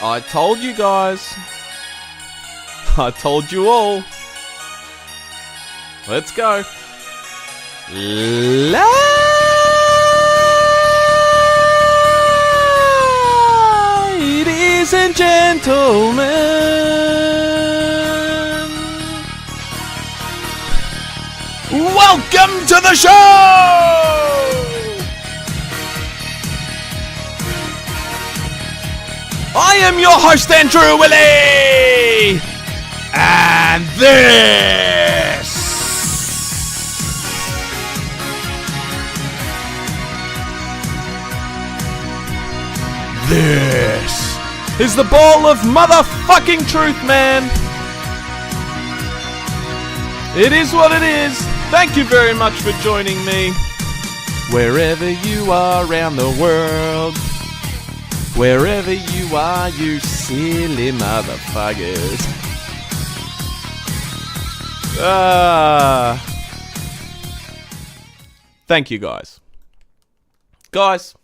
I told you guys. I told you all. Let's go. Ladies and gentlemen, welcome to the show! I am your host, Andrew Illy! And This is the ball of motherfucking truth, man. It is what it is. Thank you very much for joining me. Wherever you are around the world. Wherever you are, you silly motherfuckers. Thank you, guys. Guys,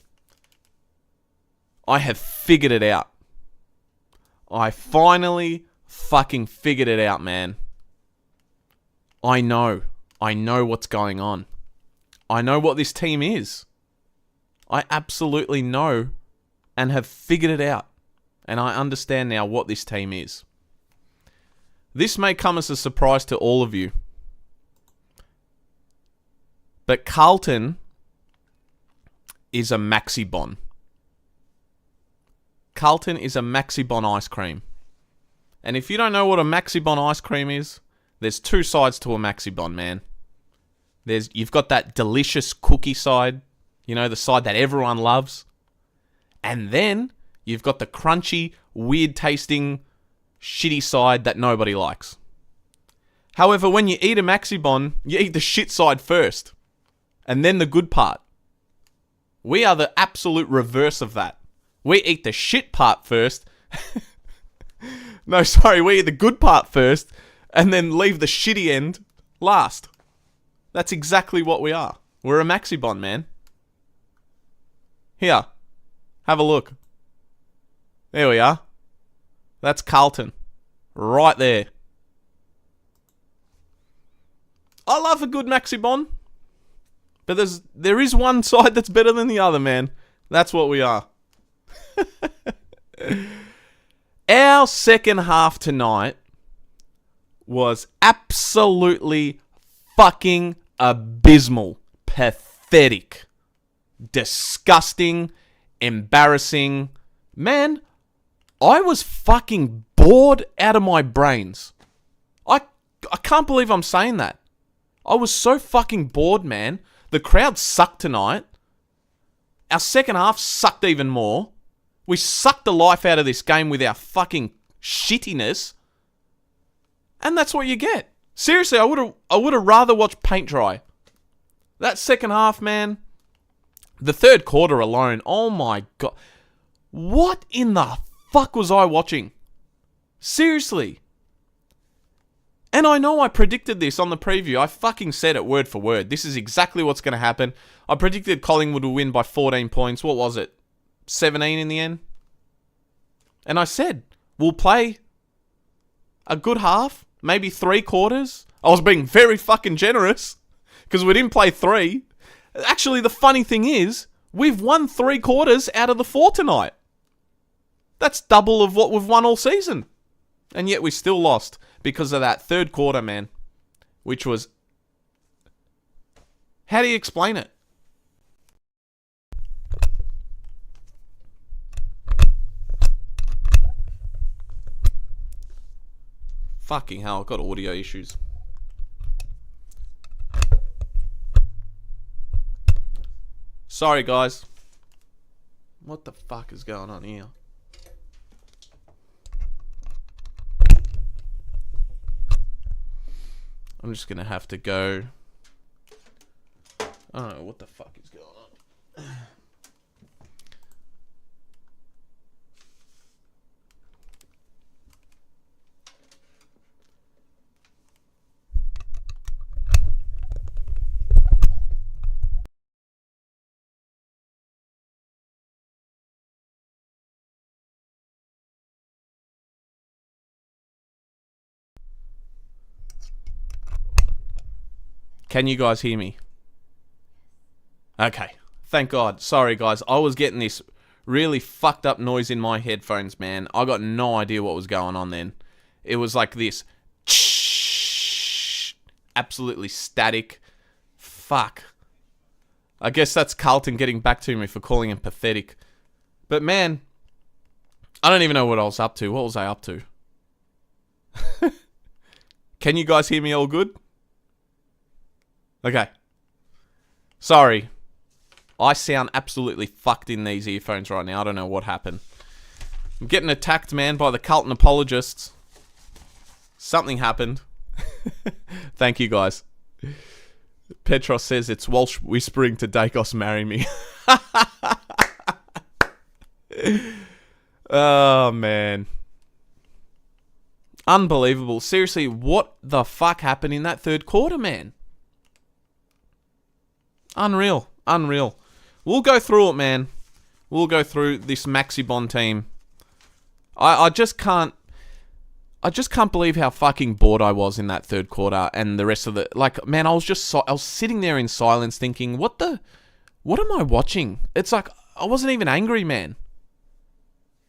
I have figured it out. I finally fucking figured it out, man. I know what's going on. I know what this team is. I absolutely know and have figured it out. And I understand now what this team is. This may come as a surprise to all of you. But Carlton is a Maxibon. Carlton is a Maxibon ice cream. And if you don't know what a Maxibon ice cream is, there's two sides to a Maxibon, man. You've got that delicious cookie side, you know, the side that everyone loves. And then you've got the crunchy, weird tasting, shitty side that nobody likes. However, when you eat a Maxibon, you eat the shit side first. And then the good part. We are the absolute reverse of that. We eat the shit part first. No, sorry, we eat the good part first. And then leave the shitty end last. That's exactly what we are. We're a Maxibon, man. Here. Have a look. There we are. That's Carlton. Right there. I love a good Maxibon. But there is one side that's better than the other, man. That's what we are. Our second half tonight was absolutely fucking abysmal. Pathetic. Disgusting. Embarrassing. Man, I was fucking bored out of my brains. I can't believe I'm saying that. I was so fucking bored, man. The crowd sucked tonight. Our second half sucked even more. We sucked the life out of this game with our fucking shittiness. And that's what you get. Seriously, I would have rather watched paint dry. That second half, man. The third quarter alone. Oh my god. What in the fuck was I watching? Seriously. And I know I predicted this on the preview. I fucking said it word for word. This is exactly what's going to happen. I predicted Collingwood would win by 14 points. What was it? 17 in the end? And I said, we'll play a good half, maybe 3 quarters. I was being very fucking generous because we didn't play 3. Actually, the funny thing is, we've won 3 quarters out of the 4 tonight. That's double of what we've won all season. And yet we still lost because of that third quarter, man. Which was... How do you explain it? Fucking hell, I've got audio issues. Sorry, guys. What the fuck is going on here? I'm just gonna have to go. I don't know what the fuck is going on. Can you guys hear me? Okay. Thank God. Sorry, guys. I was getting this really fucked up noise in my headphones, man. I got no idea what was going on then. It was like this. Absolutely static. Fuck. I guess that's Carlton getting back to me for calling him pathetic. But man, I don't even know what I was up to. What was I up to? Can you guys hear me all good? Okay. Sorry. I sound absolutely fucked in these earphones right now. I don't know what happened. I'm getting attacked, man, by the Carlton apologists. Something happened. Thank you, guys. Petros says it's Walsh whispering to Dacos, marry me. Oh, man. Unbelievable. Seriously, what the fuck happened in that third quarter, man? Unreal. We'll go through it, man. We'll go through this Maxibon team. I just can't believe how fucking bored I was in that third quarter and the rest of the... Like, man, I was sitting there in silence thinking, what am I watching? It's like, I wasn't even angry, man.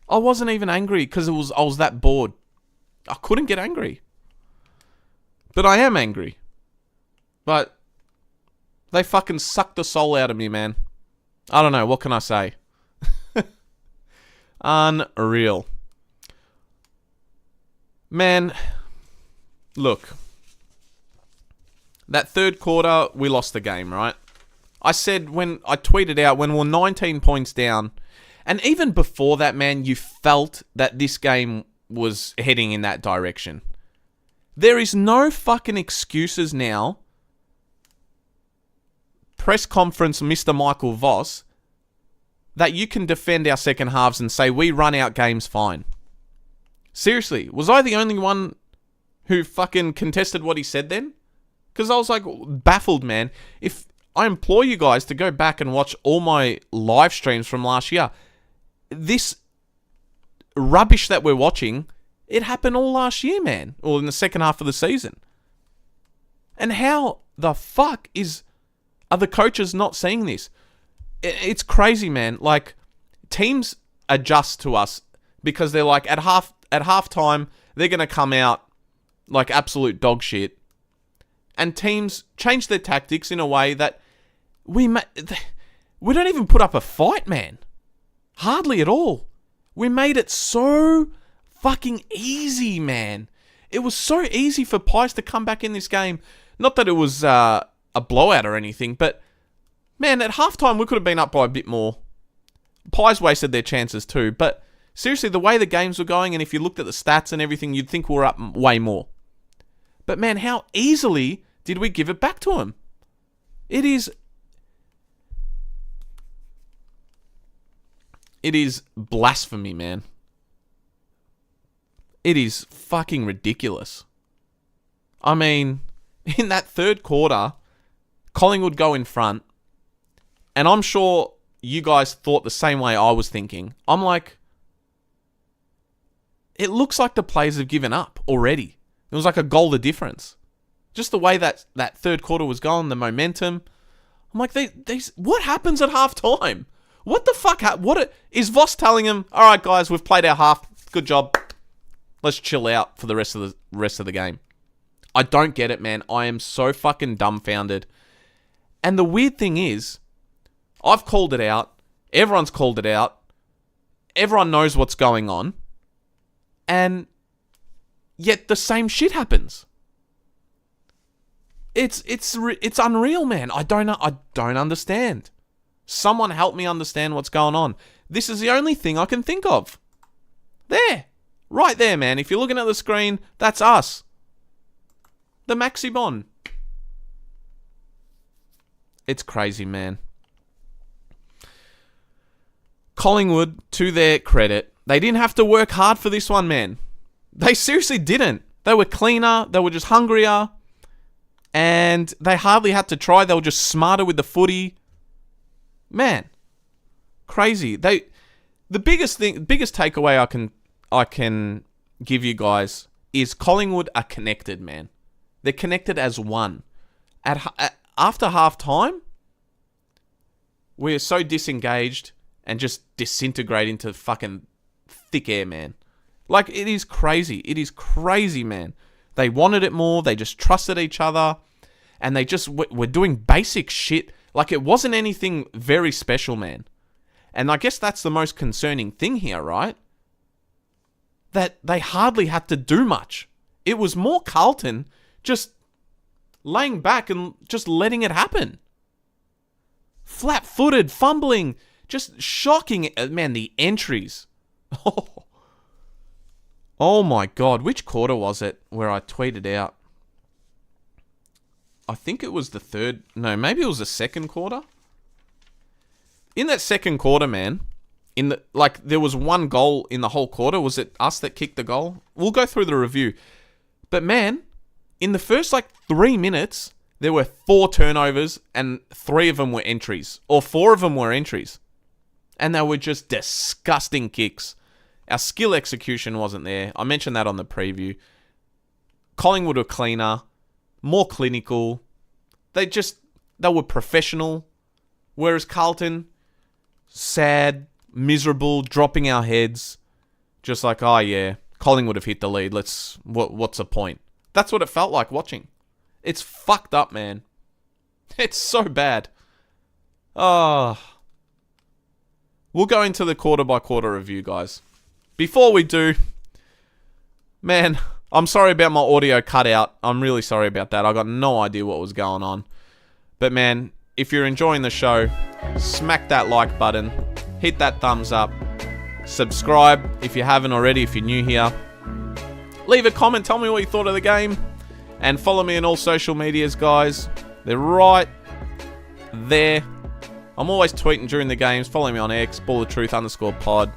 I wasn't even angry because I was that bored. I couldn't get angry. But I am angry. But they fucking sucked the soul out of me, man. I don't know. What can I say? Unreal. Man, look. That third quarter, we lost the game, right? I said when I tweeted out when we're 19 points down, and even before that, man, you felt that this game was heading in that direction. There is no fucking excuses now. Press conference, Mr. Michael Voss, that you can defend our second halves and say we run out games fine. Seriously, was I the only one who fucking contested what he said then? Because I was like baffled, man. If I implore you guys to go back and watch all my live streams from last year, this rubbish that we're watching, it happened all last year, man. Or in the second half of the season. And how the fuck are the coaches not seeing this? It's crazy, man. Like, teams adjust to us because they're like, at halftime, they're going to come out like absolute dog shit. And teams change their tactics in a way that we don't even put up a fight, man. Hardly at all. We made it so fucking easy, man. It was so easy for Pies to come back in this game. Not that it was a blowout or anything, but man, at halftime we could have been up by a bit more. Pies wasted their chances too, but seriously, the way the games were going, and if you looked at the stats and everything, you'd think we were up way more. But man, how easily did we give it back to them? It is blasphemy, man. It is fucking ridiculous. I mean, in that third quarter, Collingwood go in front, and I'm sure you guys thought the same way I was thinking. I'm like, it looks like the players have given up already. It was like a goal of difference. Just the way that third quarter was going, the momentum. I'm like, what happens at halftime? What the fuck? Is Voss telling him, all right, guys, we've played our half. Good job. Let's chill out for the rest of the game. I don't get it, man. I am so fucking dumbfounded. And the weird thing is, I've called it out. Everyone's called it out. Everyone knows what's going on. And yet the same shit happens. It's unreal, man. I don't understand. Someone help me understand what's going on. This is the only thing I can think of. There. Right there, man. If you're looking at the screen, that's us. The Maxibon. It's crazy, man. Collingwood, to their credit, they didn't have to work hard for this one, man. They seriously didn't. They were cleaner. They were just hungrier. And they hardly had to try. They were just smarter with the footy. Man. Crazy. The biggest takeaway I can give you guys is Collingwood are connected, man. They're connected as one. after half time, we are so disengaged and just disintegrate into fucking thick air, man. Like, it is crazy. It is crazy, man. They wanted it more. They just trusted each other. And they just were doing basic shit. Like, it wasn't anything very special, man. And I guess that's the most concerning thing here, right? That they hardly had to do much. It was more Carlton just laying back and just letting it happen. Flat-footed, fumbling, just shocking. Man, the entries. Oh my God. Which quarter was it where I tweeted out? I think it was the third. No, maybe it was the second quarter. In that second quarter, man, there was one goal in the whole quarter. Was it us that kicked the goal? We'll go through the review. But man, in the first 3 minutes, there were 4 turnovers and 3 of them were entries. Or 4 of them were entries. And they were just disgusting kicks. Our skill execution wasn't there. I mentioned that on the preview. Collingwood were cleaner, more clinical. They were professional. Whereas Carlton, sad, miserable, dropping our heads. Just like, oh yeah, Collingwood have hit the lead. What's the point? That's what it felt like watching. It's fucked up, man. It's so bad. Oh. We'll go into the quarter-by-quarter review, guys. Before we do, man, I'm sorry about my audio cutout. I'm really sorry about that. I got no idea what was going on. But man, if you're enjoying the show, smack that like button. Hit that thumbs up. Subscribe if you haven't already, if you're new here. Leave a comment. Tell me what you thought of the game. And follow me on all social medias, guys. They're right there. I'm always tweeting during the games. Follow me on X, balloftruth_pod.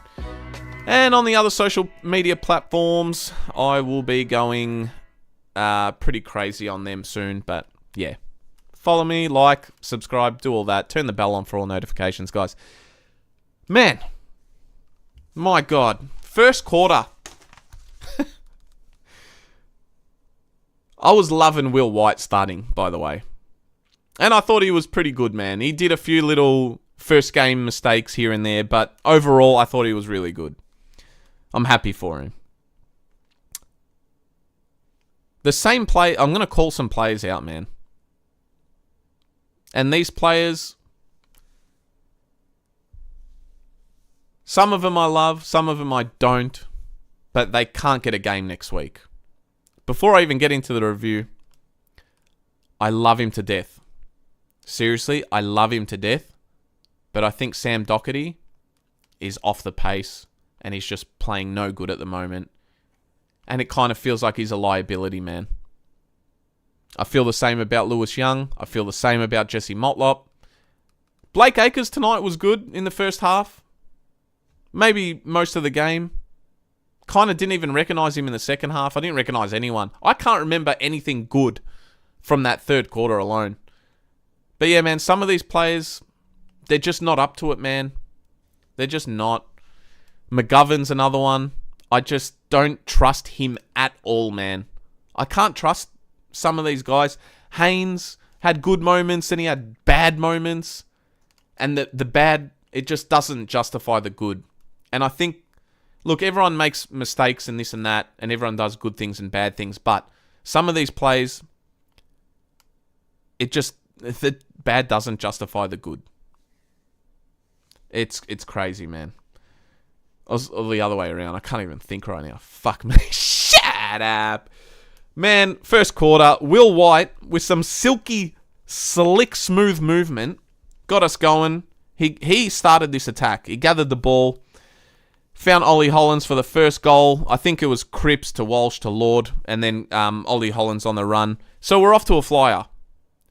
And on the other social media platforms, I will be going pretty crazy on them soon. But yeah, follow me, like, subscribe, do all that. Turn the bell on for all notifications, guys. Man, my God. First quarter. I was loving Will White starting, by the way. And I thought he was pretty good, man. He did a few little first game mistakes here and there, but overall, I thought he was really good. I'm happy for him. The same play, I'm going to call some players out, man. And these players, some of them I love, some of them I don't, but they can't get a game next week. Before I even get into the review, I love him to death. Seriously, I love him to death. But I think Sam Doherty is off the pace and he's just playing no good at the moment. And it kind of feels like he's a liability, man. I feel the same about Lewis Young. I feel the same about Jesse Motlop. Blake Acres tonight was good in the first half. Maybe most of the game. Kind of didn't even recognise him in the second half. I didn't recognise anyone. I can't remember anything good from that third quarter alone. But yeah, man, some of these players, they're just not up to it, man. They're just not. McGovern's another one. I just don't trust him at all, man. I can't trust some of these guys. Haynes had good moments and he had bad moments. And the bad, it just doesn't justify the good. And I think, look, everyone makes mistakes and this and that, and everyone does good things and bad things, but some of these plays, the bad doesn't justify the good. It's crazy, man. Or the other way around. I can't even think right now. Fuck me. Shut up. Man, first quarter, Will White, with some silky, slick, smooth movement, got us going. He started this attack. He gathered the ball, found Ollie Hollands for the first goal. I think it was Cripps to Walsh to Lord, and then Ollie Hollands on the run. So we're off to a flyer.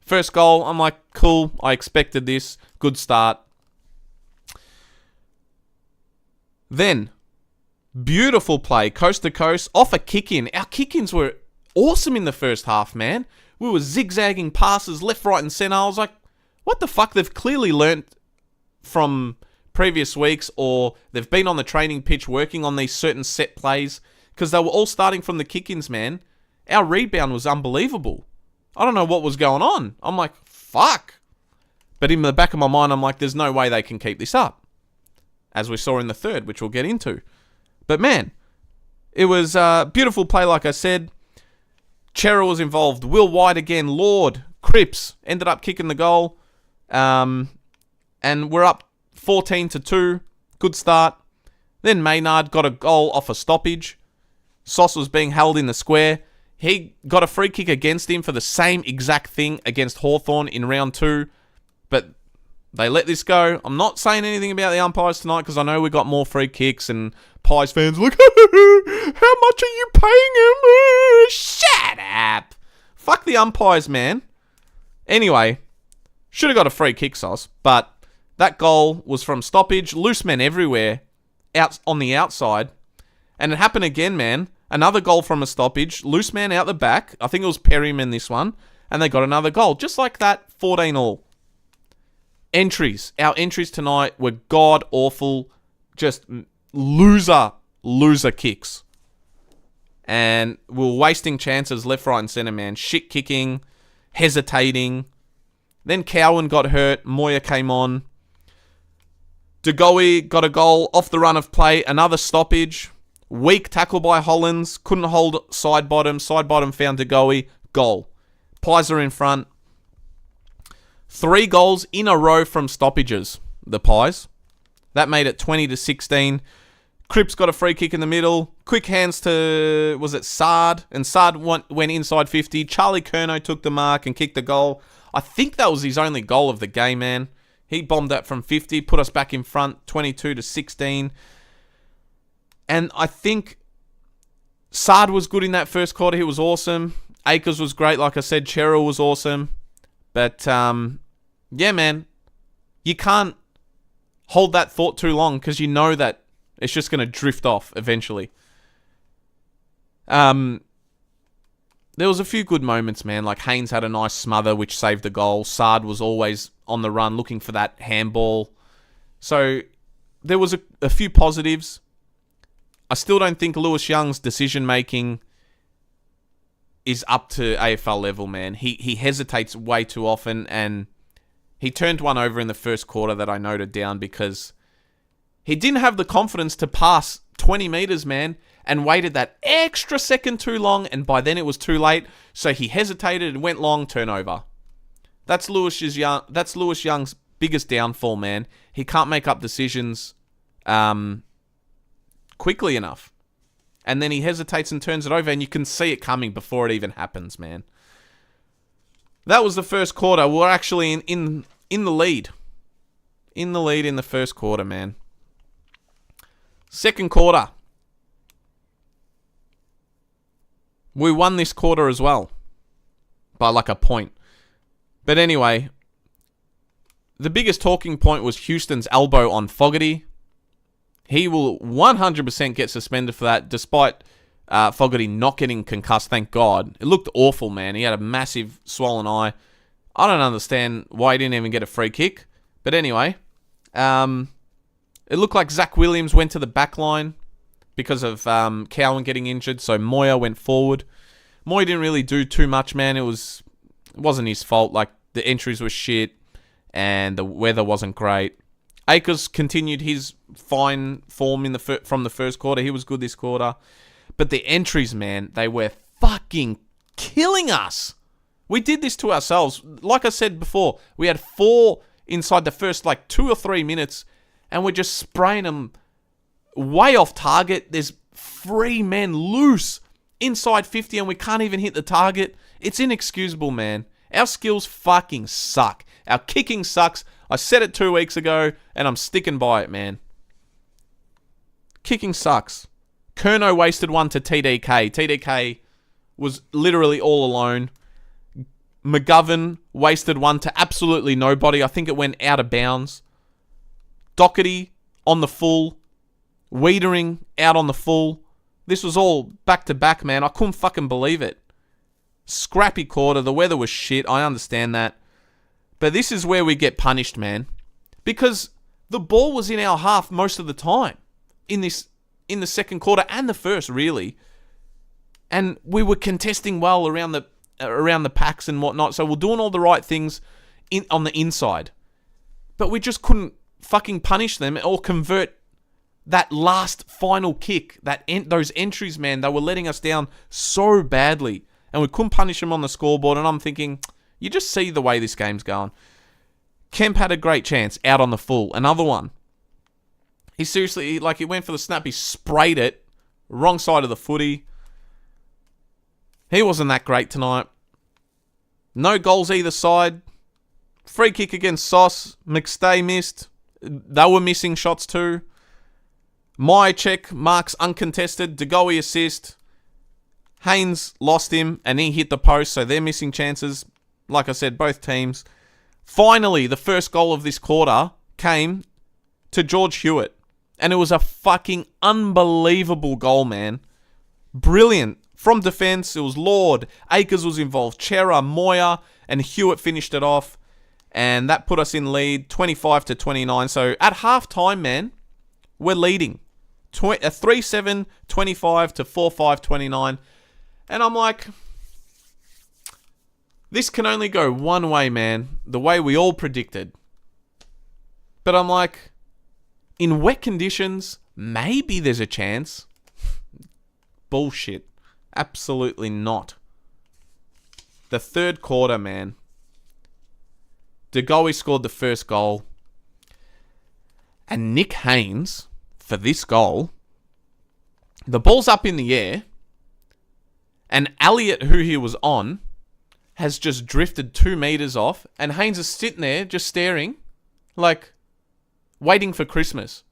First goal, I'm like, cool. I expected this. Good start. Then, beautiful play, coast to coast, off a kick-in. Our kick-ins were awesome in the first half, man. We were zigzagging passes left, right, and centre. I was like, what the fuck? They've clearly learnt from previous weeks, or they've been on the training pitch working on these certain set plays, because they were all starting from the kick-ins, man. Our rebound was unbelievable. I don't know what was going on. I'm like, fuck. But in the back of my mind, I'm like, there's no way they can keep this up. As we saw in the third, which we'll get into. But man, it was a beautiful play, like I said. Chera was involved. Will White again. Lord. Cripps ended up kicking the goal. And we're up 14-2. Good start. Then Maynard got a goal off a stoppage. Sauce was being held in the square. He got a free kick against him for the same exact thing against Hawthorn in round 2. But they let this go. I'm not saying anything about the umpires tonight because I know we got more free kicks and Pies fans like, how much are you paying him? Shut up. Fuck the umpires, man. Anyway, should have got a free kick, Sauce. But that goal was from stoppage. Loose men everywhere out on the outside. And it happened again, man. Another goal from a stoppage. Loose man out the back. I think it was Perryman this one. And they got another goal. Just like that, 14-all. Entries. Our entries tonight were god-awful. Just loser kicks. And we were wasting chances left, right, and centre, man. Shit kicking. Hesitating. Then Cowan got hurt. Moya came on. DeGoey got a goal off the run of play. Another stoppage. Weak tackle by Hollins. Couldn't hold side bottom. Side bottom found DeGoey. Goal. Pies are in front. 3 goals in a row from stoppages. The Pies. That made it 20-16. Cripps got a free kick in the middle. Quick hands to, was it Sard? And Sard went inside 50. Charlie Curnow took the mark and kicked the goal. I think that was his only goal of the game, man. He bombed that from 50, put us back in front, 22-16. And I think Sard was good in that first quarter. He was awesome. Akers was great, like I said. Cheryl was awesome. But, yeah, man. You can't hold that thought too long because you know that it's just going to drift off eventually. There was a few good moments, man. Like Haynes had a nice smother, which saved the goal. Sard was always on the run looking for that handball. So there was a few positives. I still don't think Lewis Young's decision-making is up to AFL level, man. He hesitates way too often, and he turned one over in the first quarter that I noted down because he didn't have the confidence to pass 20 metres, man, and waited that extra second too long, and by then it was too late, so he hesitated and went long, turnover. That's Lewis Young's biggest downfall, man. He can't make up decisions quickly enough. And then he hesitates and turns it over, and you can see it coming before it even happens, man. That was the first quarter. We're actually in the lead. In the lead in the first quarter, man. Second quarter. We won this quarter as well. By like a point. But anyway, the biggest talking point was Houston's elbow on Fogarty. He will 100% get suspended for that, despite Fogarty not getting concussed, thank God. It looked awful, man. He had a massive swollen eye. I don't understand why he didn't even get a free kick. But anyway, it looked like Zach Williams went to the back line because of Cowan getting injured, so Moya went forward. Moya didn't really do too much, man. It wasn't his fault. Like, the entries were shit, and the weather wasn't great. Akers continued his fine form from the first quarter. He was good this quarter. But the entries, man, they were fucking killing us. We did this to ourselves. Like I said before, we had 4 inside the first, 2 or 3 minutes, and we're just spraying them way off target. There's 3 men loose inside 50, and we can't even hit the target. It's inexcusable, man. Our skills fucking suck. Our kicking sucks. I said it 2 weeks ago, and I'm sticking by it, man. Kicking sucks. Curnow wasted one to TDK. TDK was literally all alone. McGovern wasted one to absolutely nobody. I think it went out of bounds. Doherty on the full. Wiedering out on the full. This was all back-to-back, man. I couldn't fucking believe it. Scrappy quarter. The weather was shit. I understand that. But this is where we get punished, man. Because the ball was in our half most of the time. In the second quarter and the first, really. And we were contesting well around the around the packs and whatnot. So we're doing all the right things on the inside. But we just couldn't fucking punish them or convert that last final kick. Those entries, man, they were letting us down so badly. And we couldn't punish them on the scoreboard. And I'm thinking, you just see the way this game's going. Kemp had a great chance out on the full. Another one. He seriously, he went for the snap. He sprayed it. Wrong side of the footy. He wasn't that great tonight. No goals either side. Free kick against Sauce. McStay missed. They were missing shots too. Myercheck marks uncontested. De Goey assist. Haynes lost him and he hit the post, so they're missing chances. Like I said, both teams. Finally, the first goal of this quarter came to George Hewitt. And it was a fucking unbelievable goal, man. Brilliant. From defence, it was Lord. Akers was involved. Chera, Moya, and Hewitt finished it off. And that put us in lead, 25-29. So at half-time, man, we're leading. A 3-7, 25 to 4-5, 29. And I'm like, this can only go one way, man. The way we all predicted. But I'm like, in wet conditions, maybe there's a chance. Bullshit. Absolutely not. The third quarter, man. De Goey scored the first goal. And Nick Haynes, for this goal, the ball's up in the air. And Elliott, who he was on, has just drifted 2 meters off. And Haynes is sitting there just staring, waiting for Christmas.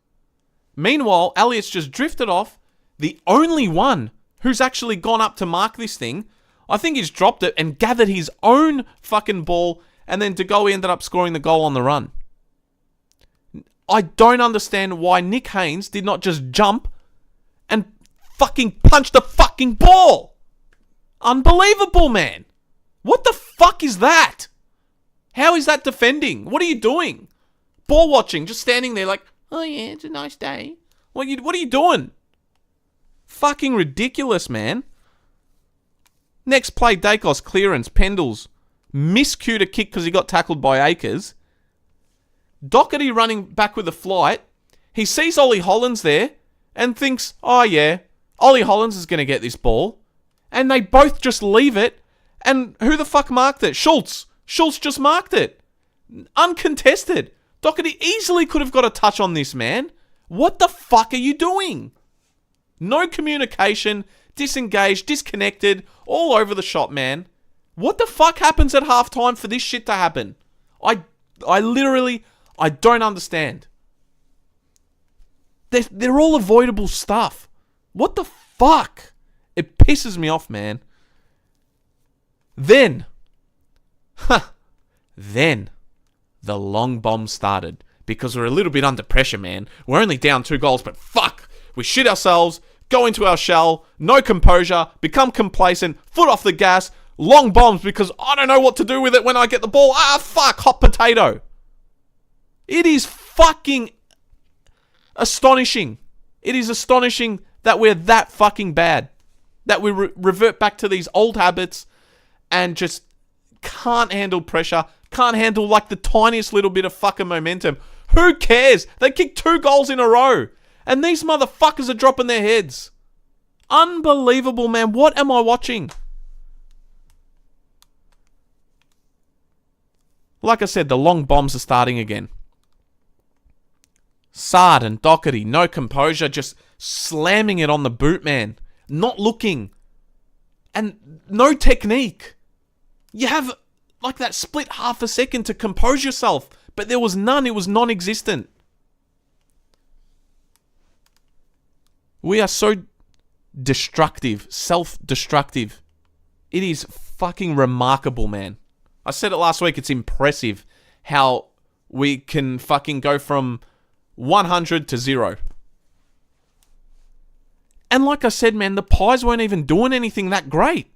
Meanwhile, Elliott's just drifted off. The only one who's actually gone up to mark this thing, I think he's dropped it and gathered his own fucking ball, and then De Goey ended up scoring the goal on the run. I don't understand why Nick Haynes did not just jump and fucking punch the fucking ball. Unbelievable, man. What the fuck is that? How is that defending? What are you doing? Ball watching, just standing there like, oh yeah, it's a nice day. What are you doing? Fucking ridiculous, man. Next play, Dacos clearance, Pendles miscued a kick because he got tackled by Akers. Doherty running back with a flight. He sees Ollie Hollands there and thinks, oh yeah, Ollie Hollands is going to get this ball. And they both just leave it. And who the fuck marked it? Schultz. Schultz just marked it. Uncontested. Doherty easily could have got a touch on this, man. What the fuck are you doing? No communication, disengaged, disconnected, all over the shop, man. What the fuck happens at halftime for this shit to happen? I don't understand. They're all avoidable stuff. What the fuck? It pisses me off, man. Then the long bomb started. Because we're a little bit under pressure, man. We're only down 2 goals, but fuck. We shit ourselves, go into our shell, no composure, become complacent, foot off the gas, long bombs because I don't know what to do with it when I get the ball. Fuck, hot potato. It is fucking astonishing. It is astonishing that we're that fucking bad. That we revert back to these old habits and just can't handle pressure, can't handle the tiniest little bit of fucking momentum. Who cares? They kicked 2 goals in a row. And these motherfuckers are dropping their heads. Unbelievable, man. What am I watching? Like I said, the long bombs are starting again. Sard and Doherty, no composure, just slamming it on the boot, man. Not looking. And no technique. You have that split half a second to compose yourself. But there was none. It was non-existent. We are so destructive, self-destructive. It is fucking remarkable, man. I said it last week, it's impressive how we can fucking go from 100 to 0. And like I said, man, the Pies weren't even doing anything that great.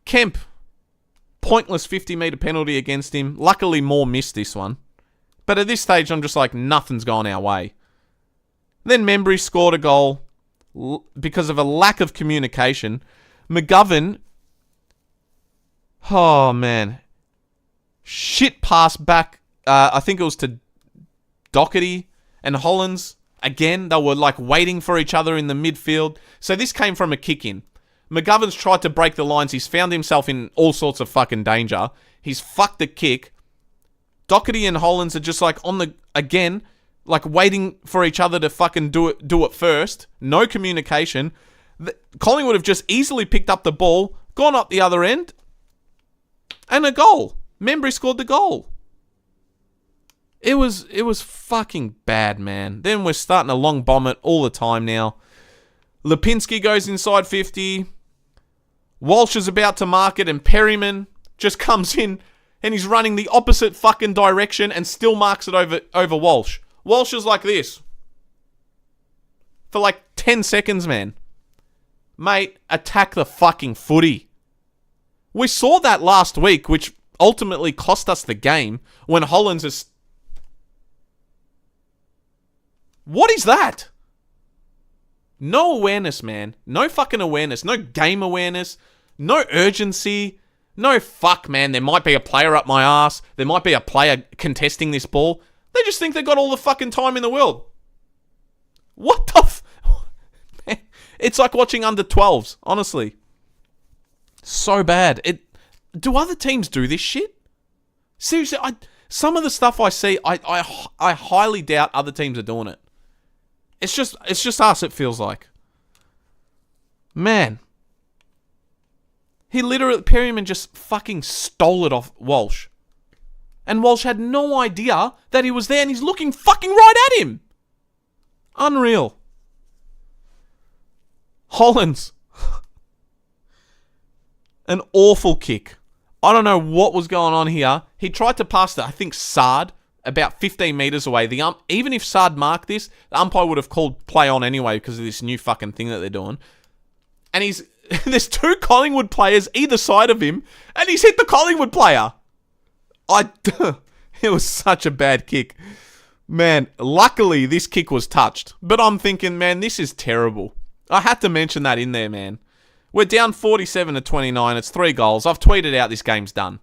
Kemp, pointless 50-metre penalty against him. Luckily, Moore missed this one. But at this stage, I'm just like, nothing's gone our way. Then Membry scored a goal because of a lack of communication. McGovern, oh man, shit pass back, I think it was to Doherty and Hollands. Again, they were like waiting for each other in the midfield. So this came from a kick-in. McGovern's tried to break the lines. He's found himself in all sorts of fucking danger. He's fucked the kick. Doherty and Hollands are just like on the, again, like waiting for each other to fucking do it first. No communication. Collingwood have just easily picked up the ball, gone up the other end, and a goal. Membry scored the goal. It was fucking bad, man. Then we're starting to long bomb it all the time now. Lipinski goes inside 50. Walsh is about to mark it, and Perryman just comes in and he's running the opposite fucking direction and still marks it over Walsh. Walsh is like this for like 10 seconds, man. Mate, attack the fucking footy. We saw that last week, which ultimately cost us the game when Hollands is... What is that? No awareness, man. No fucking awareness. No game awareness. No urgency. No fuck, man. There might be a player up my ass. There might be a player contesting this ball. They just think they got all the fucking time in the world. What the man, it's like watching under 12s, honestly. So bad. Do other teams do this shit? Seriously, some of the stuff I see, I highly doubt other teams are doing it. It's just us, it feels like. Man. He literally, Perryman just fucking stole it off Walsh. And Walsh had no idea that he was there, and he's looking fucking right at him. Unreal. Hollands. An awful kick. I don't know what was going on here. He tried to pass to, I think, Sard, about 15 metres away. Even if Sard marked this, the umpire would have called play on anyway because of this new fucking thing that they're doing. And there's two Collingwood players either side of him, and he's hit the Collingwood player. It was such a bad kick. Man, luckily this kick was touched. But I'm thinking, man, this is terrible. I had to mention that in there, man. We're down 47-29. It's 3 goals. I've tweeted out this game's done.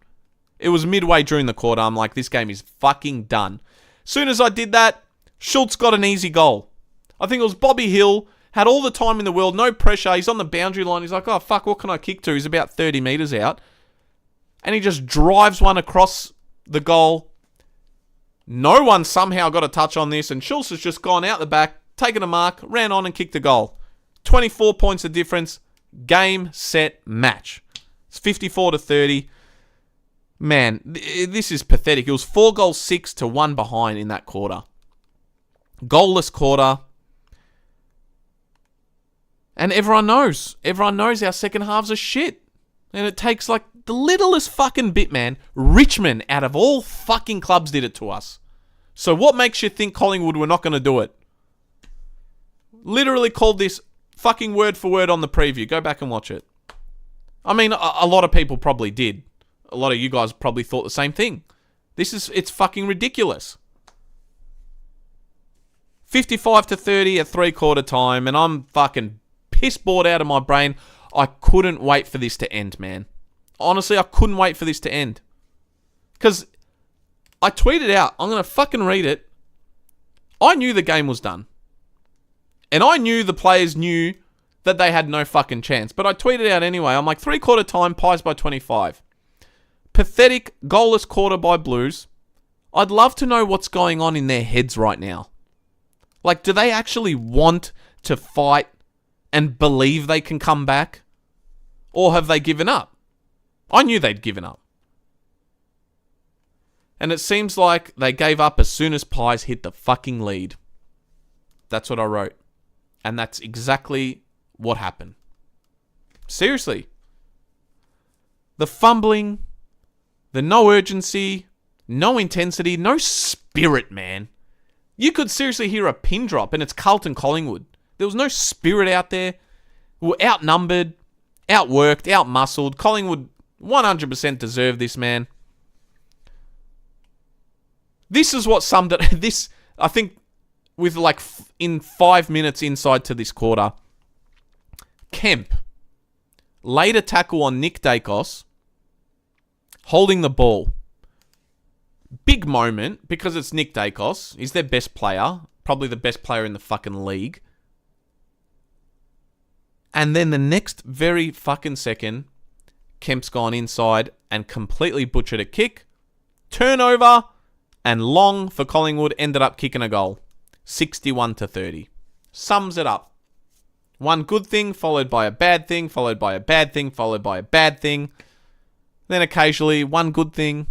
It was midway during the quarter. I'm like, this game is fucking done. Soon as I did that, Schultz got an easy goal. I think it was Bobby Hill. Had all the time in the world. No pressure. He's on the boundary line. He's like, oh, fuck, what can I kick to? He's about 30 metres out. And he just drives one across the goal. No one somehow got a touch on this. And Schultz has just gone out the back, taken a mark, ran on and kicked a goal. 24 points of difference. Game, set, match. It's 54-30. Man, this is pathetic. It was 4 goals, 6 to 1 behind in that quarter. Goalless quarter. And everyone knows. Everyone knows our second halves are shit. And it takes like the littlest fucking bit, man. Richmond, out of all fucking clubs, did it to us. So what makes you think Collingwood were not going to do it? Literally called this fucking word for word on the preview. Go back and watch it. I mean, a lot of people probably did. A lot of you guys probably thought the same thing. It's fucking ridiculous. 55-30 at 3/4 time, and I'm fucking piss bored out of my brain. I couldn't wait for this to end, man. Honestly, I couldn't wait for this to end. Because I tweeted out, I'm going to fucking read it. I knew the game was done. And I knew the players knew that they had no fucking chance. But I tweeted out anyway. I'm like, 3/4 time, Pies by 25. Pathetic, goalless quarter by Blues. I'd love to know what's going on in their heads right now. Like, do they actually want to fight and believe they can come back? Or have they given up? I knew they'd given up. And it seems like they gave up as soon as Pies hit the fucking lead. That's what I wrote. And that's exactly what happened. Seriously. The fumbling, the no urgency, no intensity, no spirit, man. You could seriously hear a pin drop and it's Carlton Collingwood. There was no spirit out there. We were outnumbered, outworked, outmuscled. Collingwood 100% deserved this, man. This is what summed it. This, I think, with like in 5 minutes inside to this quarter, Kemp. laid a tackle on Nick Dacos, holding the ball. Big moment, because it's Nick Dacos. He's their best player. Probably the best player in the fucking league. And then the next very fucking second, Kemp's gone inside and completely butchered a kick. Turnover, and Long for Collingwood ended up kicking a goal. 61-30. Sums it up. One good thing, followed by a bad thing, followed by a bad thing, followed by a bad thing. Then occasionally, one good thing.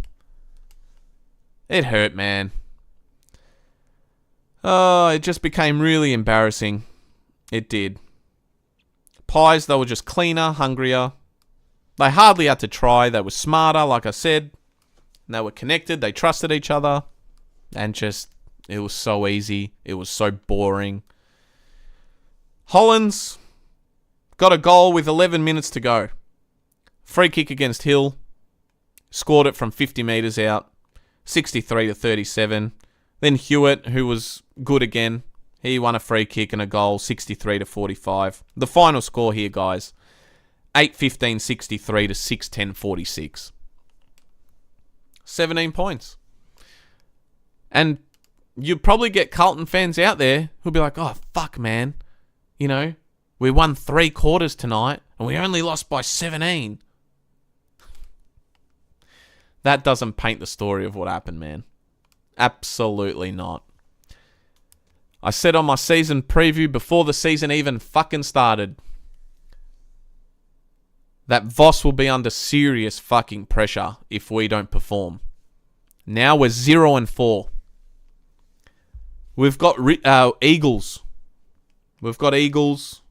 It hurt, man. Oh, it just became really embarrassing. It did. Pies, they were just cleaner, hungrier. They hardly had to try. They were smarter, like I said. They were connected. They trusted each other. And just, it was so easy. It was so boring. Hollands got a goal with 11 minutes to go. Free kick against Hill. Scored it from 50 metres out. 63-37. Then Hewitt, who was good again. He won a free kick and a goal. 63-45. The final score here, guys. 8-15-63 to 6-10-46. 17 points. And you'll probably get Carlton fans out there who'll be like, oh, fuck, man. You know, we won 3 quarters tonight and we only lost by 17. That doesn't paint the story of what happened, man. Absolutely not. I said on my season preview before the season even fucking started that Voss will be under serious fucking pressure if we don't perform. Now we're 0-4. We've got Eagles. We've got Eagles.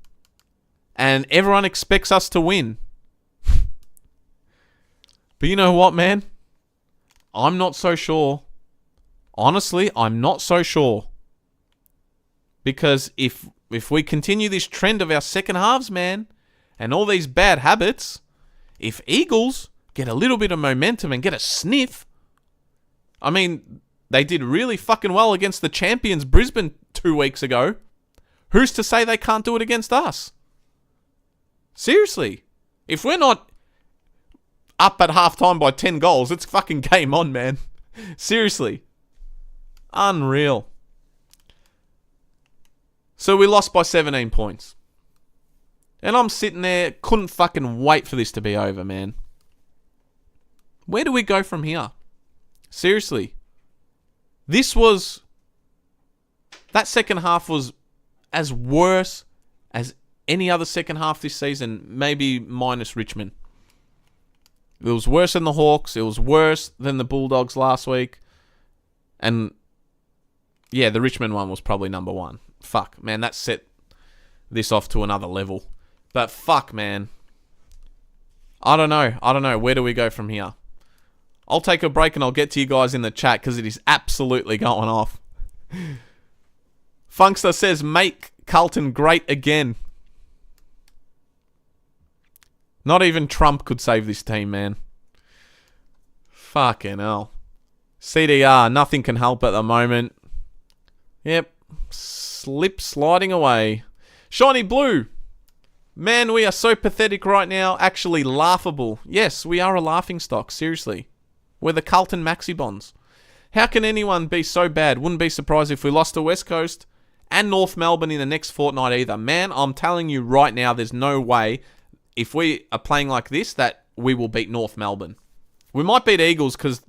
And everyone expects us to win. But you know what, man? I'm not so sure. Honestly, I'm not so sure. Because if we continue this trend of our second halves, man, and all these bad habits, if Eagles get a little bit of momentum and get a sniff, I mean, they did really fucking well against the champions Brisbane 2 weeks ago. Who's to say they can't do it against us? Seriously. If we're not up at halftime by 10 goals, it's fucking game on, man. Seriously. Unreal. So we lost by 17 points. And I'm sitting there, couldn't fucking wait for this to be over, man. Where do we go from here? Seriously. That second half was as worse as any other second half this season, maybe minus Richmond. It was worse than the Hawks. It was worse than the Bulldogs last week. And yeah, the Richmond one was probably number 1. Fuck, man, that set this off to another level. But fuck, man. I don't know. Where do we go from here? I'll take a break and I'll get to you guys in the chat because it is absolutely going off. Funkster says, make Carlton great again. Not even Trump could save this team, man. Fucking hell. CDR, nothing can help at the moment. Yep. Sliding away. Shiny Blue. Man, we are so pathetic right now. Actually laughable. Yes, we are a laughingstock. Seriously. We're the Carlton Maxibons. How can anyone be so bad? Wouldn't be surprised if we lost to West Coast and North Melbourne in the next fortnight either. Man, I'm telling you right now, there's no way, if we are playing like this, that we will beat North Melbourne. We might beat Eagles because,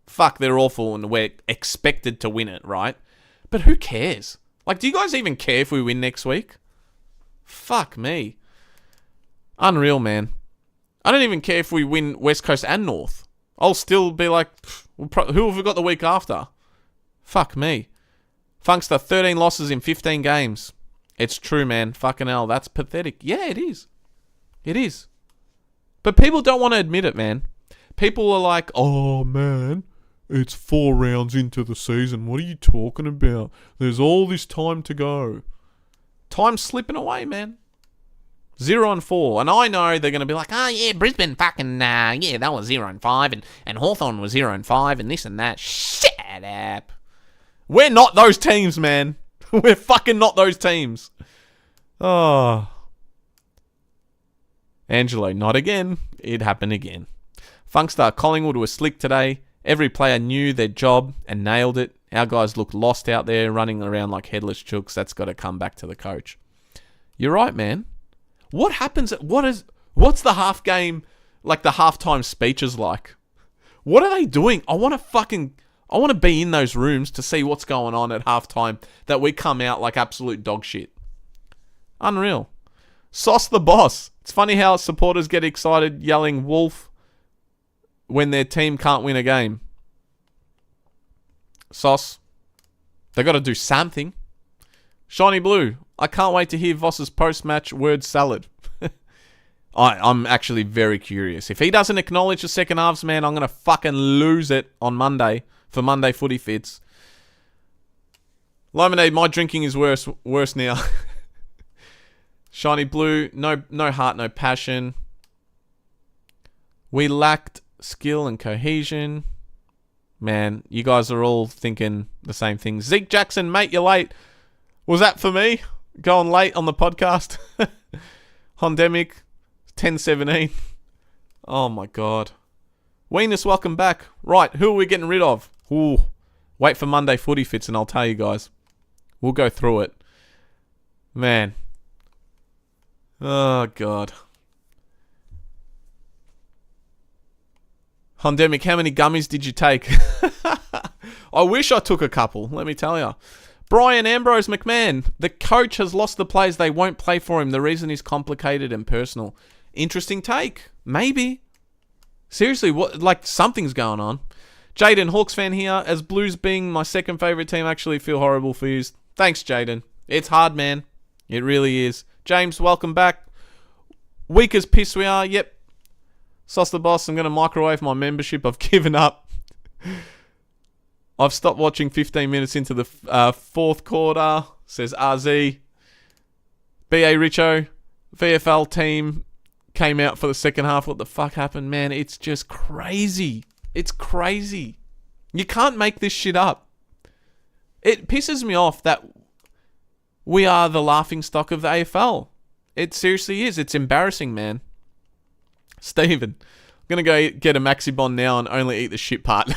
fuck, they're awful and we're expected to win it, right? But who cares? Like, do you guys even care if we win next week? Fuck me. Unreal, man. I don't even care if we win West Coast and North. I'll still be like, who have we got the week after? Fuck me. Funkster, 13 losses in 15 games. It's true, man. Fucking hell, that's pathetic. Yeah, it is. It is. But people don't want to admit it, man. People are like, oh, man, it's 4 rounds into the season. What are you talking about? There's all this time to go. Time's slipping away, man. 0-4. And I know they're going to be like, oh, yeah, Brisbane fucking, yeah, that was 0-5. And Hawthorn was 0-5 and this and that. Shut up. We're not those teams, man. We're fucking not those teams. Oh. Angelo, not again. It happened again. Funkstar, Collingwood was slick today. Every player knew their job and nailed it. Our guys look lost out there, running around like headless chooks. That's got to come back to the coach. You're right, man. What happens? What's the half game, like the halftime speeches like? What are they doing? I want to be in those rooms to see what's going on at halftime, that we come out like absolute dog shit. Unreal. Sauce the boss. It's funny how supporters get excited yelling Wolf when their team can't win a game. Sauce, they got to do something. Shiny Blue, I can't wait to hear Voss's post-match word salad. I'm actually very curious. If he doesn't acknowledge the second halves, man, I'm going to fucking lose it on Monday for Monday Footy Fits. Lemonade, my drinking is worse now. Shiny Blue, no heart, no passion. We lacked skill and cohesion. Man, you guys are all thinking the same thing. Zeke Jackson, mate, you're late. Was that for me? Going late on the podcast? Hondemic, 10:17. Oh my god. Weenus, welcome back. Right, who are we getting rid of? Ooh, wait for Monday Footy Fits and I'll tell you guys. We'll go through it. Man. Oh god. Hondemic, how many gummies did you take? I wish I took a couple, let me tell you. Brian Ambrose McMahon, the coach has lost the players. They won't play for him. The reason is complicated and personal. Interesting take. Maybe. Seriously, what? Like something's going on. Jaden, Hawks fan here. As Blues being my second favourite team, I actually feel horrible for you. Thanks, Jaden. It's hard, man. It really is. James, welcome back. Weak as piss we are. Yep. Sauce the boss, I'm going to microwave my membership. I've given up. I've stopped watching 15 minutes into the fourth quarter, says RZ. B.A. Richo, VFL team came out for the second half. What the fuck happened, man? It's just crazy. It's crazy. You can't make this shit up. It pisses me off that we are the laughingstock of the AFL. It seriously is. It's embarrassing, man. Steven, I'm going to go get a Maxibon now and only eat the shit part.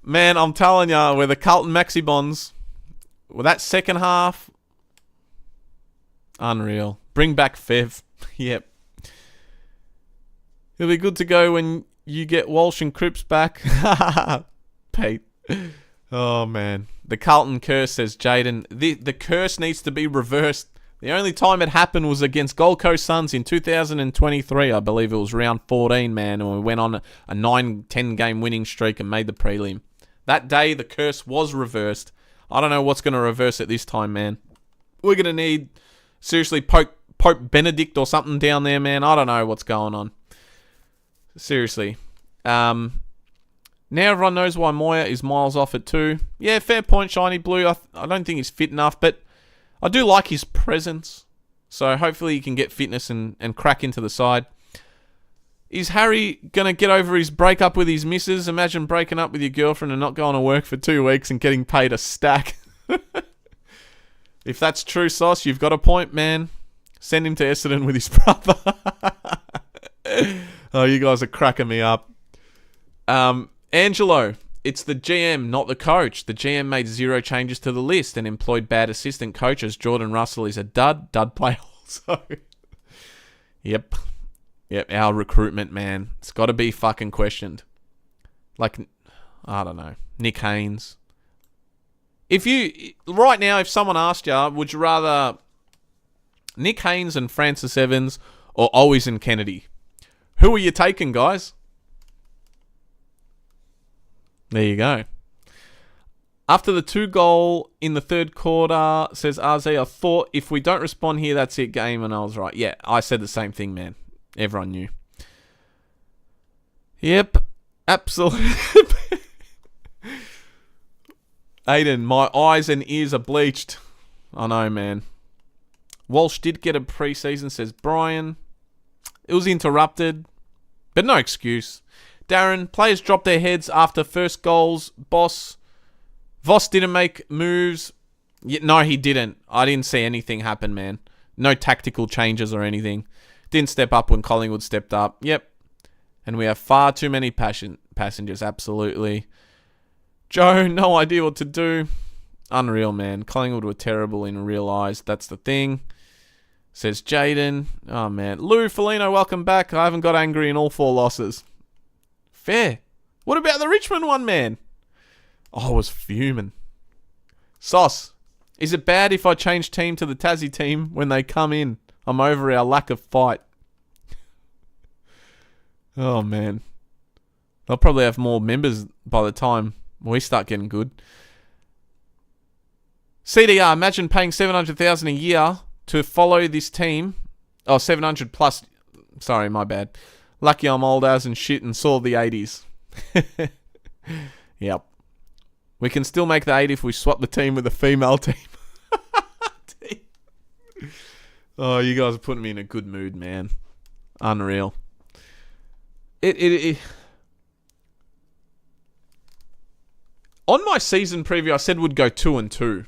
Man, I'm telling ya, with the Carlton Maxibons, with that second half, unreal. Bring back Fev. Yep. It'll be good to go when you get Walsh and Cripps back. Pete. Oh, man. The Carlton curse, says Jaden. The curse needs to be reversed. The only time it happened was against Gold Coast Suns in 2023. I believe it was round 14, man, and we went on a 9-10 game winning streak and made the prelim. That day, the curse was reversed. I don't know what's going to reverse it this time, man. We're going to need, seriously, Pope Benedict or something down there, man. I don't know what's going on. Seriously. Now everyone knows why Moya is miles off at 2. Yeah, fair point, Shiny Blue. I don't think he's fit enough, but I do like his presence. So hopefully he can get fitness and crack into the side. Is Harry going to get over his breakup with his missus? Imagine breaking up with your girlfriend and not going to work for 2 weeks and getting paid a stack. If that's true, Sauce, you've got a point, man. Send him to Essendon with his brother. Oh, you guys are cracking me up. Angelo, it's the GM, not the coach. The GM made 0 changes to the list and employed bad assistant coaches. Jordan Russell is a dud player also. Yep, our recruitment, man. It's got to be fucking questioned. Like, I don't know. Nick Haynes. Right now, if someone asked you, would you rather Nick Haynes and Francis Evans or Always and Kennedy? Who are you taking, guys? There you go. After the 2-goal in the third quarter, says RZ, I thought if we don't respond here, that's it, game. And I was right. Yeah, I said the same thing, man. Everyone knew. Yep. Absolutely. Aiden, my eyes and ears are bleached. I know, man. Walsh did get a preseason, says Brian. It was interrupted, but no excuse. Darren, players dropped their heads after first goals. Voss didn't make moves. No, he didn't. I didn't see anything happen, man. No tactical changes or anything. Didn't step up when Collingwood stepped up. Yep. And we have far too many passengers, absolutely. Joe, no idea what to do. Unreal, man. Collingwood were terrible in real eyes. That's the thing. Says Jaden. Oh, man. Lou Felino, welcome back. I haven't got angry in all 4 losses. Fair. What about the Richmond one, man? Oh, I was fuming. Sauce. Is it bad if I change team to the Tassie team when they come in? I'm over our lack of fight. Oh, man. They'll probably have more members by the time we start getting good. CDR, imagine paying $700,000 a year to follow this team. Oh, 700 plus. Sorry, my bad. Lucky I'm old as and shit and saw the 80s. Yep. We can still make the 8 if we swap the team with a female team. Oh, you guys are putting me in a good mood, man. Unreal. On my season preview, I said we'd go 2-2.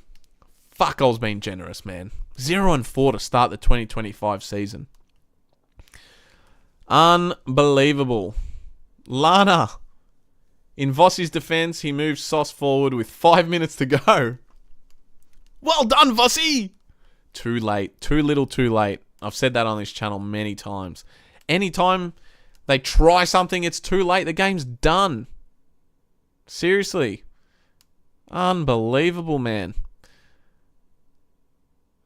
Fuck, I was being generous, man. 0-4 to start the 2025 season. Unbelievable. Lana. In Voss's defense, he moves Sauce forward with 5 minutes to go. Well done, Vossy! Too late. Too little, too late. I've said that on this channel many times. Anytime they try something, it's too late. The game's done. Seriously. Unbelievable, man.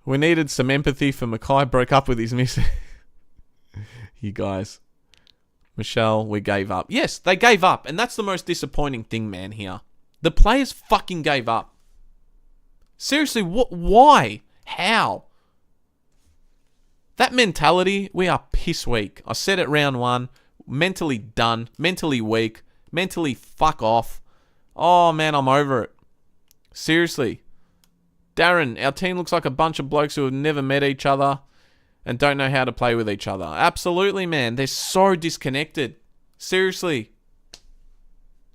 We needed some empathy for Mackay. Broke up with his missus. You guys. Michelle, we gave up. Yes, they gave up. And that's the most disappointing thing, man, here. The players fucking gave up. Seriously, what? Why? How? That mentality, we are piss weak. I said it round 1. Mentally done. Mentally weak. Mentally fuck off. Oh, man, I'm over it. Seriously. Darren, our team looks like a bunch of blokes who have never met each other and don't know how to play with each other. Absolutely, man. They're so disconnected. Seriously.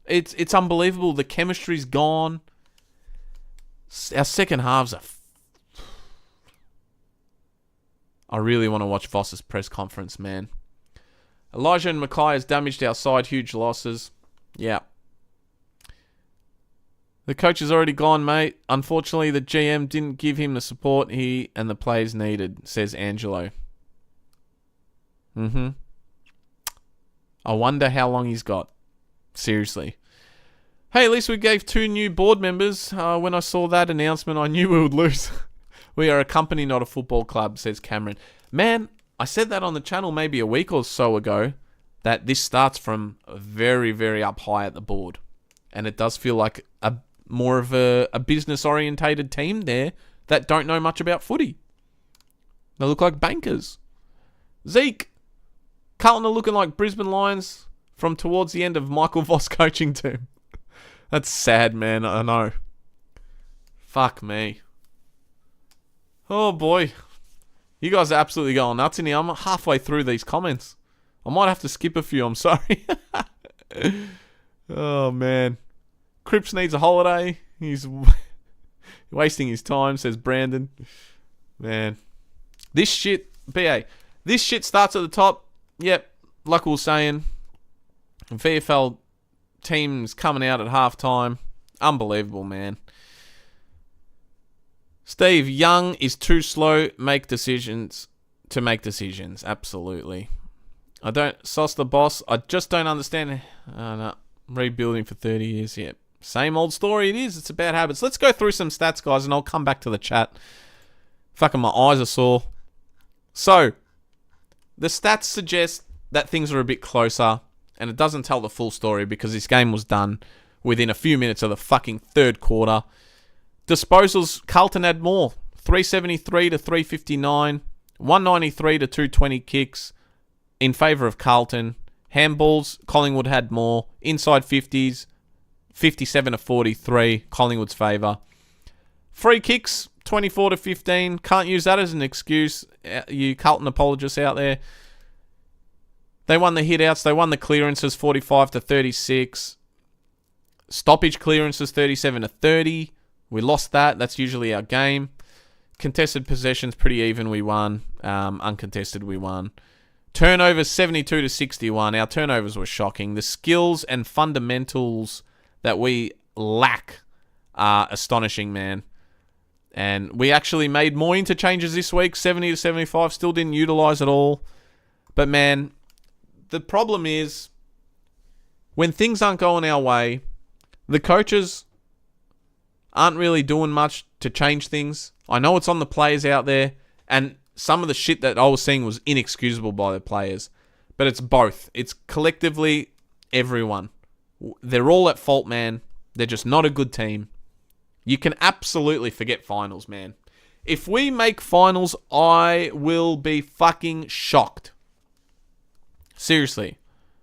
It's unbelievable. The chemistry's gone. Our second halves are... I really want to watch Voss's press conference, man. Elijah and Mackay has damaged our side. Huge losses. Yeah. The coach is already gone, mate. Unfortunately, the GM didn't give him the support he and the players needed, says Angelo. I wonder how long he's got. Seriously. Hey, at least we gave 2 new board members. When I saw that announcement, I knew we would lose. We are a company, not a football club, says Cameron. Man, I said that on the channel maybe a week or so ago, that this starts from very, very up high at the board. And it does feel like more of a business-orientated team there that don't know much about footy. They look like bankers. Zeke. Carlton are looking like Brisbane Lions from towards the end of Michael Voss coaching team. That's sad, man. I know. Fuck me. Oh, boy. You guys are absolutely going nuts in here. I'm halfway through these comments. I might have to skip a few. I'm sorry. Oh, man. Cripps needs a holiday. He's wasting his time, says Brandon. Man. This shit, BA, this shit starts at the top. Yep, like we were saying. VFL teams coming out at halftime. Unbelievable, man. Steve, Young is too slow to make decisions. Absolutely. I don't sauce the boss. I just don't understand. No. Rebuilding for 30 years. Yep. Same old story it is. It's about habits. Let's go through some stats, guys, and I'll come back to the chat. Fucking my eyes are sore. So, the stats suggest that things are a bit closer, and it doesn't tell the full story because this game was done within a few minutes of the fucking third quarter. Disposals, Carlton had more. 373 to 359. 193 to 220 kicks in favour of Carlton. Handballs, Collingwood had more. Inside 50s, 57 to 43, Collingwood's favour. Free kicks, 24 to 15. Can't use that as an excuse. You Carlton apologists out there. They won the hit-outs. They won the clearances, 45 to 36. Stoppage clearances, 37 to 30. We lost that. That's usually our game. Contested possessions, pretty even. We won. Uncontested, we won. Turnovers, 72 to 61. Our turnovers were shocking. The skills and fundamentals that we lack are astonishing, man. And we actually made more interchanges this week, 70 to 75. Still didn't utilize it all. But, man, the problem is when things aren't going our way, the coaches aren't really doing much to change things. I know it's on the players out there, and some of the shit that I was seeing was inexcusable by the players. But it's both. It's collectively everyone. They're all at fault, man. They're just not a good team. You can absolutely forget finals, man. If we make finals, I will be fucking shocked. Seriously.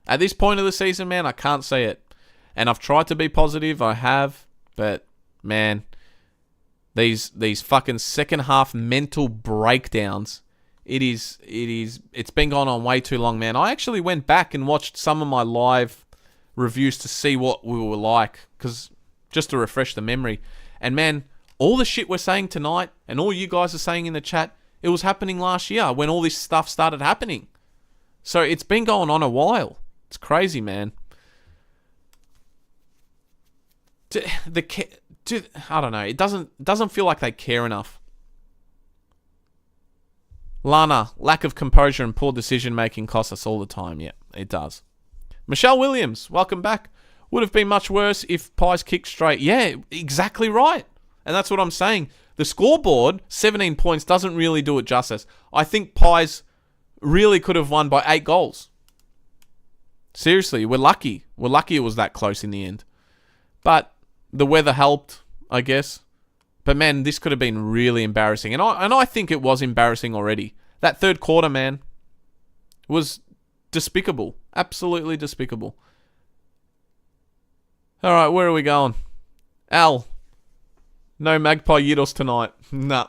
At this point of the season, man, I can't say it. And I've tried to be positive. I have. But, man, these fucking second half mental breakdowns, it's been going on way too long, man. I actually went back and watched some of my live reviews to see what we were like, because just to refresh the memory. And, man, all the shit we're saying tonight and all you guys are saying in the chat, it was happening last year when all this stuff started happening. So it's been going on a while. It's crazy, man. I don't know. It doesn't feel like they care enough. Lana, lack of composure and poor decision making costs us all the time. Yeah, it does. Michelle Williams, welcome back. Would have been much worse if Pies kicked straight. Yeah, exactly right. And that's what I'm saying. The scoreboard, 17 points, doesn't really do it justice. I think Pies really could have won by 8 goals. Seriously, we're lucky. We're lucky it was that close in the end. But the weather helped, I guess. But, man, this could have been really embarrassing. And I think it was embarrassing already. That third quarter, man, was despicable. Absolutely despicable. All right, where are we going? Al. No Magpie Yidos tonight. Nah.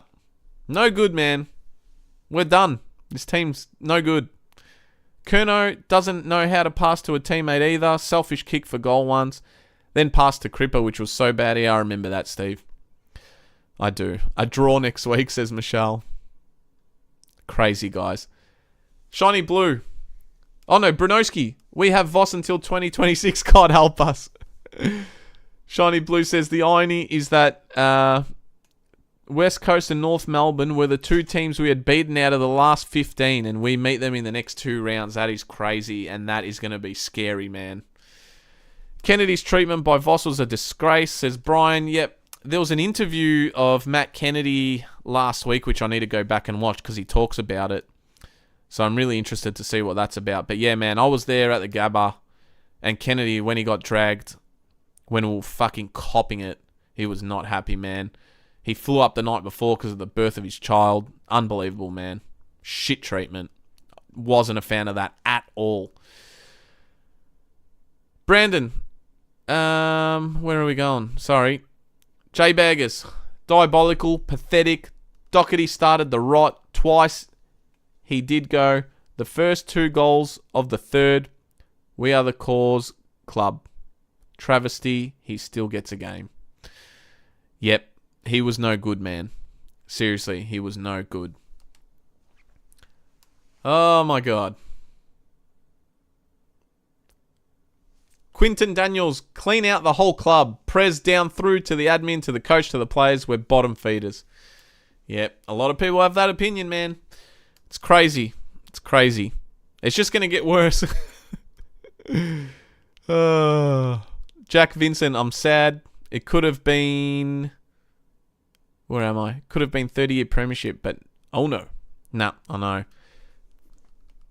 No good, man. We're done. This team's no good. Kerno doesn't know how to pass to a teammate either. Selfish kick for goal once. Then pass to Cripper, which was so bad. Yeah, I remember that, Steve. I do. A draw next week, says Michelle. Crazy, guys. Shiny Blue. Oh, no, Brunowski. We have Voss until 2026. God help us. Shiny Blue says the irony is that West Coast and North Melbourne were the two teams we had beaten out of the last 15, and we meet them in the next 2 rounds. That is crazy, and that is going to be scary, man. Kennedy's treatment by Voss was a disgrace, says Brian. Yep, there was an interview of Matt Kennedy last week, which I need to go back and watch because he talks about it. So I'm really interested to see what that's about. But yeah, man, I was there at the Gabba, and Kennedy, when he got dragged, when we were fucking copping it, he was not happy, man. He flew up the night before because of the birth of his child. Unbelievable, man. Shit treatment. Wasn't a fan of that at all. Brandon. Where are we going? Sorry. J Baggers. Diabolical. Pathetic. Doherty started the rot twice. He did go. The first 2 goals of the third. We are the cause club. Travesty. He still gets a game. Yep. He was no good, man. Seriously, he was no good. Oh, my God. Quinton Daniels, clean out the whole club. Prez down through to the admin, to the coach, to the players. We're bottom feeders. Yep, a lot of people have that opinion, man. It's crazy. It's crazy. It's just going to get worse. Jack Vincent, I'm sad. It could have been... Where am I? Could have been 30-year premiership, but... Oh, no. Nah, I know.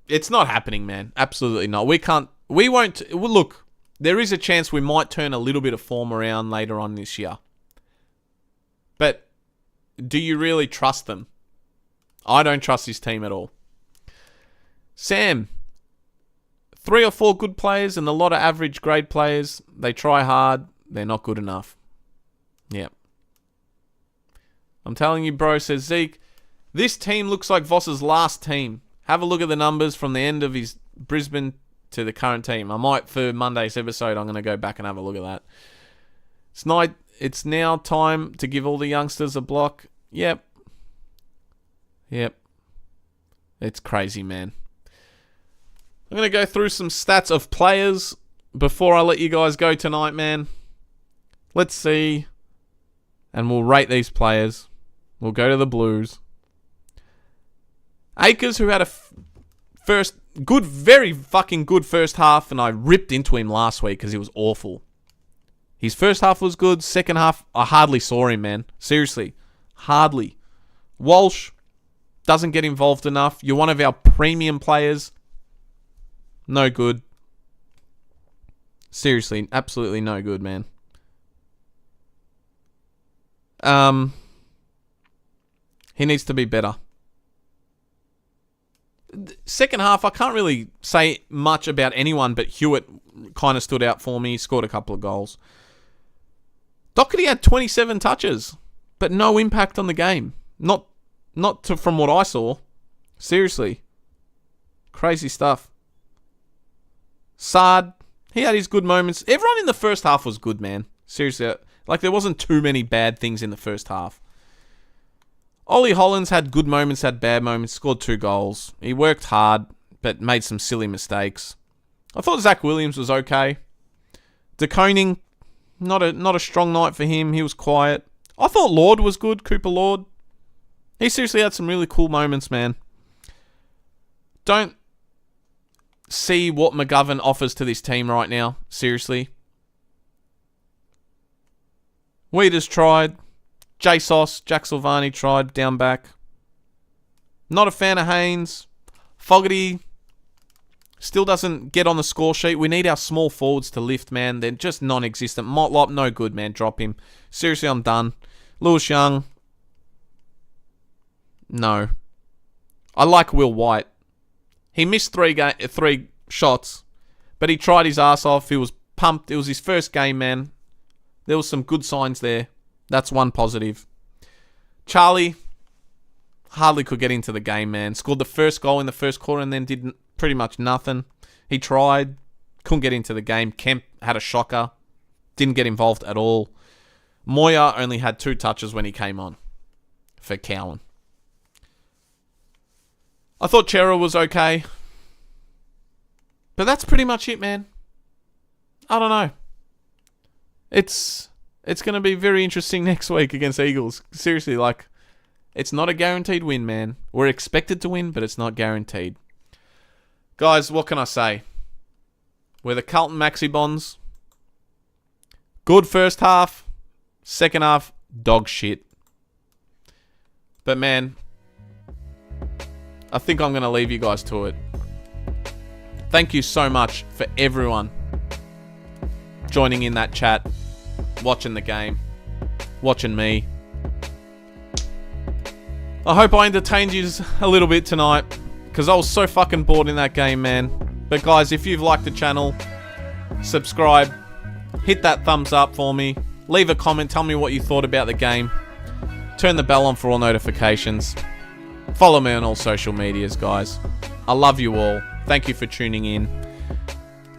It's not happening, man. Absolutely not. We won't... Look, there is a chance we might turn a little bit of form around later on this year. But do you really trust them? I don't trust this team at all. Sam. 3 or 4 good players and a lot of average grade players. They try hard. They're not good enough. Yep. I'm telling you, bro, says Zeke. This team looks like Voss's last team. Have a look at the numbers from the end of his Brisbane to the current team. I might, for Monday's episode, I'm going to go back and have a look at that. it's now time to give all the youngsters a block. Yep. It's crazy, man. I'm going to go through some stats of players before I let you guys go tonight, man. Let's see. And we'll rate these players. We'll go to the Blues. Akers, who had a very fucking good first half, and I ripped into him last week because he was awful. His first half was good. Second half, I hardly saw him, man. Seriously. Hardly. Walsh doesn't get involved enough. You're one of our premium players. No good. Seriously, absolutely no good, man. He needs to be better. Second half, I can't really say much about anyone, but Hewitt kind of stood out for me. He scored a couple of goals. Doherty had 27 touches, but no impact on the game. Not from what I saw. Seriously. Crazy stuff. Sard, he had his good moments. Everyone in the first half was good, man. Seriously. Like, there wasn't too many bad things in the first half. Ollie Hollins had good moments, had bad moments, scored 2 goals. He worked hard, but made some silly mistakes. I thought Zach Williams was okay. De Koning, not a strong night for him. He was quiet. I thought Lord was good, Cooper Lord. He seriously had some really cool moments, man. Don't see what McGovern offers to this team right now. Seriously. Weeders tried. Jack Silvani tried down back. Not a fan of Haynes. Fogarty still doesn't get on the score sheet. We need our small forwards to lift, man. They're just non-existent. Motlop, no good, man. Drop him. Seriously, I'm done. Lewis Young. No. I like Will White. He missed 3 shots, but he tried his ass off. He was pumped. It was his first game, man. There was some good signs there. That's one positive. Charlie hardly could get into the game, man. Scored the first goal in the first quarter and then did pretty much nothing. He tried. Couldn't get into the game. Kemp had a shocker. Didn't get involved at all. Moya only had 2 touches when he came on for Cowan. I thought Chera was okay. But that's pretty much it, man. I don't know. It's going to be very interesting next week against Eagles. Seriously, like, it's not a guaranteed win, man. We're expected to win, but it's not guaranteed. Guys, what can I say? We're the Carlton Maxibons. Good first half. Second half, dog shit. But, man, I think I'm going to leave you guys to it. Thank you so much for everyone joining in that chat, watching the game, watching me. I hope I entertained you a little bit tonight, because I was so fucking bored in that game, man. But guys, if you've liked the channel, subscribe, hit that thumbs up for me, leave a comment, tell me what you thought about the game, turn the bell on for all notifications, follow me on all social medias, guys. I love you all. Thank you for tuning in.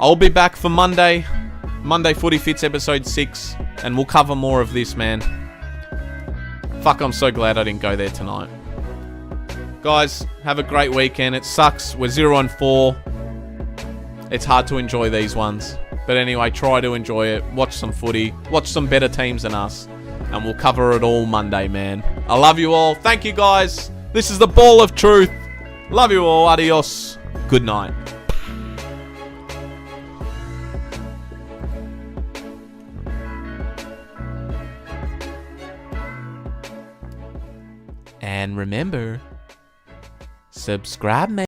I'll be back for Monday Footy Fits episode 6, and we'll cover more of this, man. Fuck, I'm so glad I didn't go there tonight. Guys, have a great weekend. It sucks. We're 0-4. It's hard to enjoy these ones. But anyway, try to enjoy it. Watch some footy. Watch some better teams than us. And we'll cover it all Monday, man. I love you all. Thank you, guys. This is the Ball of Truth. Love you all. Adios. Good night. And remember, subscribe, man.